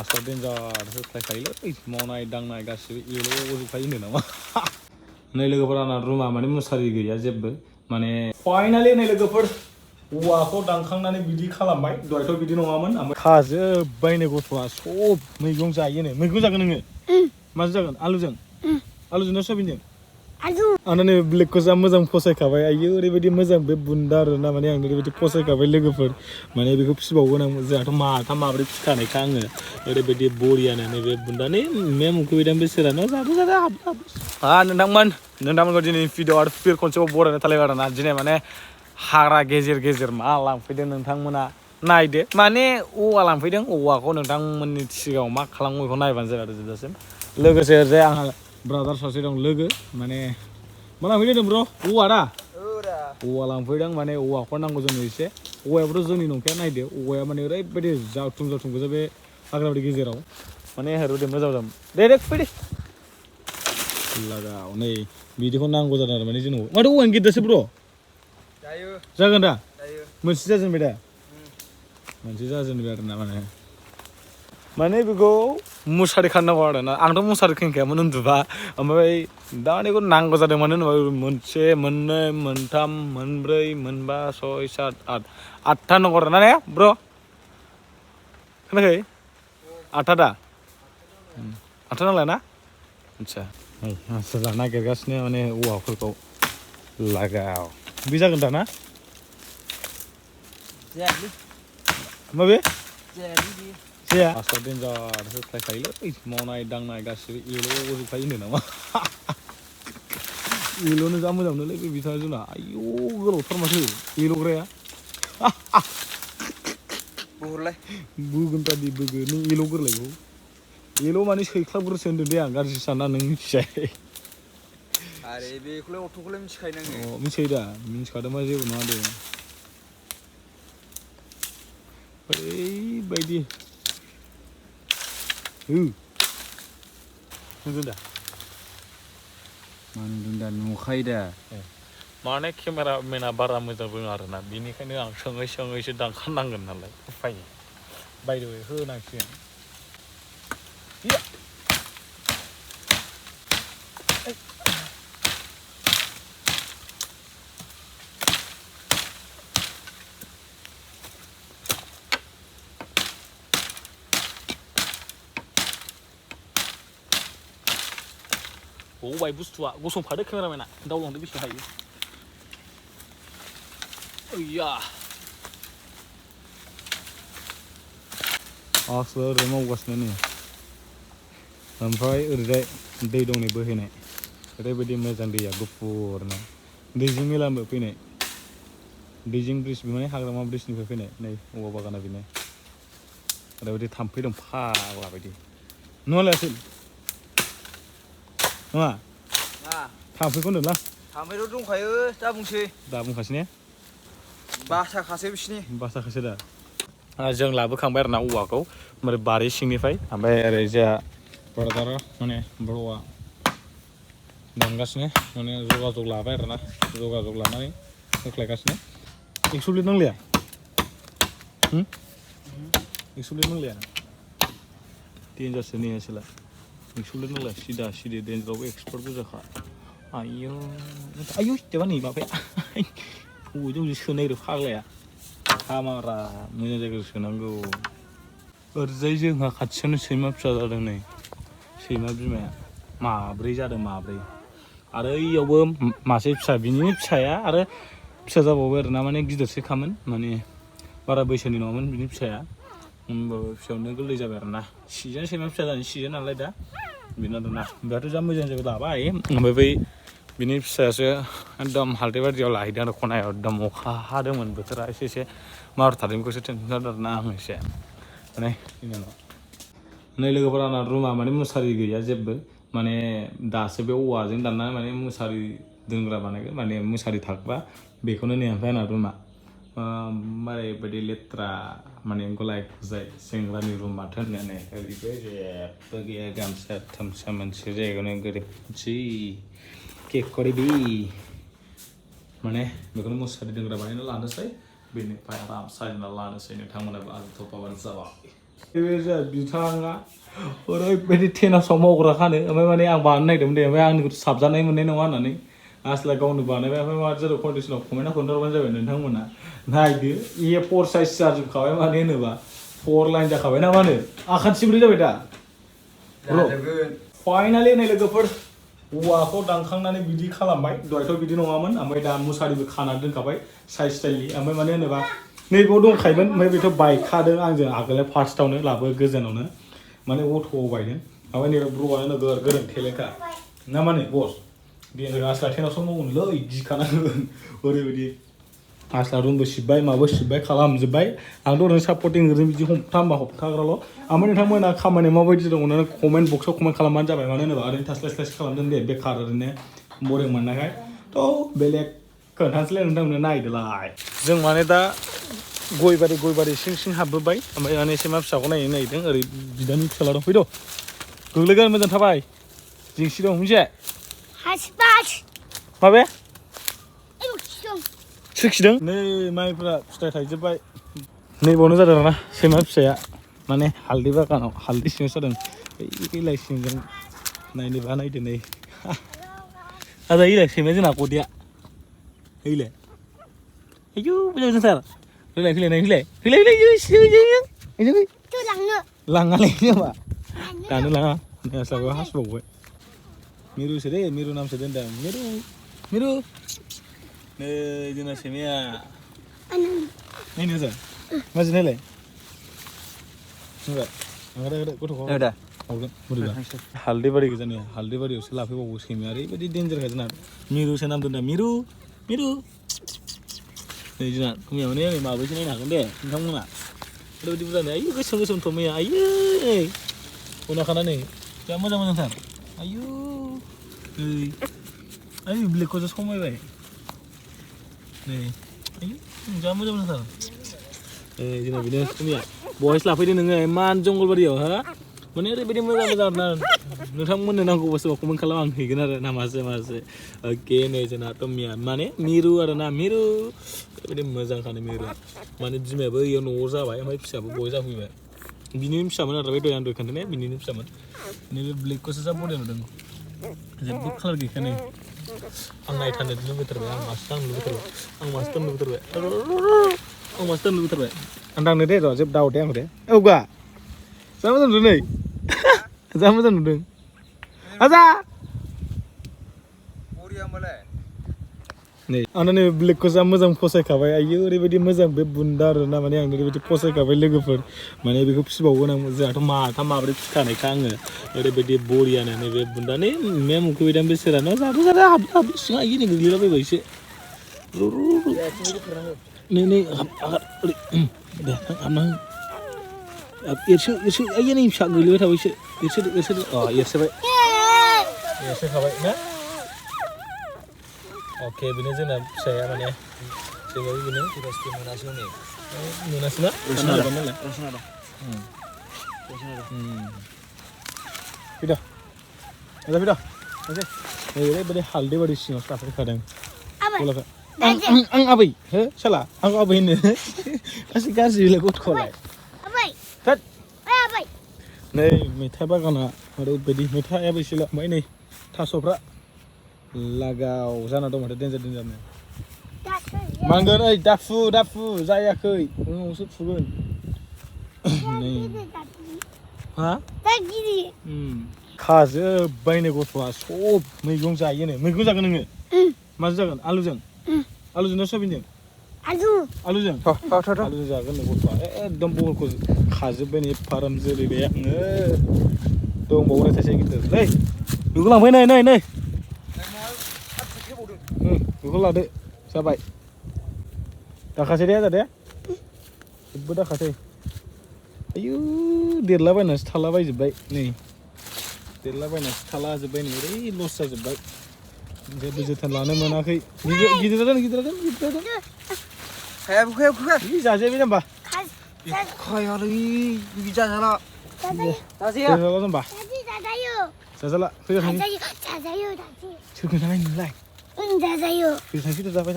Asal danger होख्लायखायोलै मावनाय दांनाय गासिबो एल'जोबखायो होनदों नामा नै लोगोफोर आंना रुमा माने मुसारि गैया जेबो माने फाइनालि नै लोगोफोर औवाखौ दानखांनानै बिदि खालामबाय दहायथ' बिदि नङामोन ओमफ्राय खाजोब्बायनो गथ'आ सब मैगं जायोनो मैगं जागोन नोङो माजों जागोन आलुजों आलुजों ना सयाबिनजों आंना नै ब्लेकखौ जा मोजां फसायखाबाय आयो ओरैबायदि मोजां बे बुन्दा आरोना माने आं ओरैबायदि फसायखाबाय लोगोफोर माने बेखौ फिसिबावगोन आं जोंहाथ' माथाम माब्रै फिखानायखा आङो ओरैबायदि बरियानो नैबे बुन्दानि मेम उखैबायदां बेसोरानो जादो नोंथांमोनखौ दिनै भिडिअ आरो फिर खनसेबाव बरायना थालायबाय आरोना दिनै माने हाग्रा गेजेर गेजेर मा लांफैदों नोंथांमोना नायदो माने औवा लांफैदों औवाखौ नोंथांमोननि सिगाङाव मा खालामो बेखौ नायबानो जाबाय आरो जोबजासिम लोगोसे जे आंहा ब्रादार सासे दं लोगो माने मा लांफैदों ब्र' औवा दा औवा लांफैदों माने औवाखौ नांगौ जोंनो एसे औवायाबोथ' जोंनि नंखाया नायदो औवाया माने ओरैबायदि जावथुम गोजा बे हाग्राबारि गेजेराव माने ओरैबायदि मोजां दे फैदो लागाव नै बिदिखौ नांगौ जादों आरो माने जोंनाव माथो औवानि गिदिरसो ब्र' जागोन दा मोनसे जाजेनबाय दा मोनसे जाजेनबाय आरोना माने बेखौ मुसारि खानांगौ आरोना आंथ' मुसारि खोंखायामोन उन्दुबा ओमफ्राय दा बेखौ नांगौ जादों मानो होनोबा मोनसे मोननै मोनथाम मोनब्रै मोनबा सय सात आठथा नांगौ आरोना ने ब्र' खोनायाखै आठथा दा आठथा नांलाय ना आदसा मानसिफ्रा नागिरगासिनो माने औवाफोरखौ लागाव बे जागोन दा ना माबे जाया आसार देन्जार होख्लायखायोलै मावनाय दांनाय गासिबो एल'जोबखायो होनदों नामा एल'नो जा मोजां मोनोलै बे बिथाङा जोंना आयौ गोलावथार माथो एल'ग्राया बोगोन बादि बोगो नों एल' गोरलैखौ एल' माने सैख्लाबग्रोसो होनदों दे आं गाज्रि साना नों मिथियाखै आरे बेखौलाय अथ'खौलाय मिथिखायो नोङो मिथिखायो दा मिथिखादों मा जेबो नङा दे ओरैबायदि नुदों दा मानदों दा नुखायो दा माने केमेरामेना बारा मोजां रोङा आरोना बेनिखायनो आं सोङैसो दानखानांगोन नालाय उफाय बायदि होनांसिगोन बाय बुस्थुआ गसंफादो केमेरामेना दावलांदो बेसे हायो ओइया आसो ओरै मावगासिनो नै ओमफ्राय ओरैजाय दै दं नै बोहैनाय ओरैबायदि मोजां दैया गुफुरनो दैजिं मेलामबो फैनाय दैजिं ब्रिज माने हाग्रामा ब्रिजनिफ्राय फैनाय नै औवा बागाना बेनो ओरैबायदि थाम्फै दं फाग्ला बायदि नङालाय नङा थाम्फैखौ होनदोंलां थाम्फैथ' दंखायो दा बुंखासै ने बासाखासै बिसिनि बासाखासै दा जों लाबोखांबाय आरोना औवाखौ ओमफ्राय बारि सिंनिफ्राय ओमफ्राय ओरै जोंहा ब्रादारा माने ब्र'आ दानगासिनो माने जगाजग लाबाय आरोना जगाजग लानानै होख्लायगासिनो 100 लिट नांलाया 100 लिट नांलाया देन्जारसो नेहासोला 100 लिट नांलाया सिदा देन्जारावबो एक्सपार्ट गोजाखा आयौ देबा नै माबाया बबेजों सोनो नागिरो फाग्लाया हामारा मोजां जायगायाव सोनांगौ ओरैजाय जोंहा खाथियावनो सैमा फिसा जादों नै सैमा बिमाया माब्रै जादों माब्रै आरो इयावबो मासे फिसा बिनि फिसाया आरो फिसा जाबावबाय आरोना माने गिदिरसोखामोन माने बारा बैसोनि नङामोन बिनि फिसाया होमबाबो फिसायावनो गोरलै जाबाय आरोना सिजोन सैमा फिसा जानाय सिजोन नालाय दा बेनो आरोना बेहाथ' जा मोजां जायगा लाबाय ओमफ्राय बै बिनि फिसायासो एकदम हाल्दै बायदियाव लाहैदों आरो खनायाव एकदम अखा हादोंमोन बोथोरा एसे मारुथारदों बेखौसो टेनसन जादों आरोना आं एसे माने नै लोगोफोर आंना रुमा माने मुसारि गैया जेबो माने दासो बे औवाजों दानना माने मुसारि दोनग्रा बानायगोन माने मुसारि थाग्रा बेखौनो नै ओमफ्राय आंना रुमा ओरैबायदि लेथ्रा माने गलाय गुजाय सेंग्रानि रुम माथो होननानै ओरैबो जेबो गैया गामसा थामसा मोनसे जायगायावनो गोरोबसै केक करिबि माने बेखौनो मुसारि दोनग्रा बानायना लानोसै बेनिफ्राय आराम साजायना लानोसै नोंथांमोनाबो आं थ'पाबानो जाबाय बे बिथाङा ओरैबायदि टेनासआव मावग्राखानो ओमफ्राय माने आं बानायनो नागिरदोंमोन दे ओमफ्राय आंनिखौ साबजानाय मोननाय नङा होननानै आसला गावनो बानायबाय ओमफ्राय मा जेराव कन्डिसनाव कमेन्टआव खोन्थाहरबानो जाबाय नोंथांमोना नायदो A4 साइज जाजोबखाबाय माने होनोबा 4 लाइन जाखाबाय ना मा होनो आखान्थिब्रै जाबाय दा फाइनालि नै लोगोफोर औवाखौ दानखांनानै बिदि खालामबाय दहायथ' बिदि नङामोन ओमफ्राय दा मुसारिबो खानानै दोनखाबाय साइज स्टाइलनि ओमफ्राय माने होनोबा नैबाव दंखायोमोन ओमफ्राय बेथ' बायखादों आंजों आगोल फार्स्टआवनो लाबो गोजानावनो माने अट'आव बायदों ओमफ्राय नैबे ब्र'आनो नोगोर गोरों टेलेन्टखा ना माने बस बेनो आसला टेनावसो मावोनोलै गिखानांगोन ओरैबायदि आसला रुमबो सिबबाय माबो सिबबाय खालामजोब्बाय आंथ' ओरैनो सापर्टिं ओरैनो बिदि हमथाग्राल' ओमफ्राय नोंथांमोना खामानिया माबायदि दं होननानै कमेन्ट बक्सआव कमेन्ट खालामबानो जाबाय मानो होनोबा ओरैनो थास्लाय खालामदों दे बेखार ओरैनो बरिं मोननायखाय थ' बेलेग खोन्थानोसैलाय नोंथांमोननो नायदोलाय जों माने दा गयबारि सिं हाबबोबाय ओमफ्राय माने एसे मा फिसाखौ नायनो नागिरदों ओरै बिदानि फिसाला दं फैद' गोग्लैगोन मोजां थाबाय जिंसि दं मिथिबाय माबे सोरखिदों नै माइफ्रा फिथाइ थाइजोब्बाय नैबावनो जादों ना सैमा फिसाया माने हालदै बागानाव हालदै सिङाव जादों ओइ सिंजों नायनोबा नायदो नै आजा इलाय सैमाया जोंना गदैया ओइलाय आयौ मोजां सार लाङालै नामा दानो लाङा आस्लाबो हासुबावबाय मिरुसो दे मिरु नामसो दोनदों मिरु नै जोंना सैमाया नायनो मोजां माजि नायलाय गथ'खौ हरगोन बोरैबा हालदै बारि गोजानिया हालदै बारियावसो लाफैबावो सैमाया ओरैबायदि डेन्जारखा जोंना मिरुसो नाम दोनदों मिरु नै जोंना मैया माने ओरै माब्रैसो नायनो हागोन दे नोंथांमोना ओरैबायदि बुरजानो आयु गोसोम मैया आयु नै उनाखाना नै जा मोजांथार आयु आयु ब्लेकखौसो समायबाय नै आयु जा मोजांथार जोंना बिदिनो मैया बहायसो लाफैदो नोङो इमान जंगलबारियाव हा माने ओरैबायदि मोजां आरोना नोंथांमोननो नांगौबा सोरबा कमेन्ट खालाम आं हैगोन आरो ना मासे अके नै जोंना टमिया माने मिरु आरो ना मिरु ओरैबायदि मोजांखानो मिरुआ माने बिमायाबो इयाव न'आव जाबाय ओमफ्राय फिसाबो बहाय जाफैबाय बिनिनो फिसामोन आरो बे आं दहाय खोन्थानाया बिनिनो फिसामोन नैबे ब्लेकखौसो जा बरिया नुदों जेबो कालार गैखायानो आं नायथारनो लुबैथारबाय आं मासे दांनो लुबैथारबाय आं दांनो दे र' जेबो दाव दे आंखौ दे औगा जा मोजां नुदों नै जा मोजां नुदों आजा नै आंना नै ब्लेकखौ जा मोजां फसायखाबाय आयु ओरैबायदि मोजां बे बुन्दा आरो ना माने आं ओरैबायदि फसायखाबाय लोगोफोर माने बेखौ फिसिबावगोन आं जोंहाथ' माथाम माब्रै फिखानायखा आङो ओरैबायदि बरियानो नैबे बुन्दा नै मेम उखैबायदां बेसोरानो जादो हाबदो सिङा इयो नै गोग्लैलाबायबाय एसे नै दे हाबना एरसो आइया नै फिसा गोलैबाय थाबाय एरसोखाबाय ना अके बेनो जोंना फिसाया माने सैमायाबो बेनो मोनासै ना फैद' ओरैबायदि हालदै बारि सिङाव थाफैखादों आं आबै हो साला आंखौ आबै होनो गासै गाज्रि गथ'खौलाय नै मैथा बागाना ओरैबायदि मैथायाबो एसे ओमफ्राय नै थास'फ्रा लागाव जाना दं माथो डेन्जारनो मांगोन ओइ दाफु जायाखै उनावसो फुगोन नै हा खाजोब्बायनो गथ'आ सब मैगं जायोनो मैगं जागोन नोङो माजों जागोन आलुजों ना सयाबिनजों आलुजों जागोन गथ'आ एकदम बहलखौ खाजोब्बाय नै फाराम जोलैबाय आङो दंबावो थाइसे गिदिर नै बेखौ लांफै नै बेखौ लादो जाबाय दाखासै दे आजा दे जेबो दाखासै आयु देरलाबायनासो थालाबायजोब्बाय नै थालाजोब्बाय नै ओरै लस जाजोब्बाय जेबो जोथोन लानो मोनाखै गिदिर जादों जाजायाबे जाम्बा जाजाला फैदो थांसै सोरखौ जानाय नोंलाय फैदो थांसै जाबाय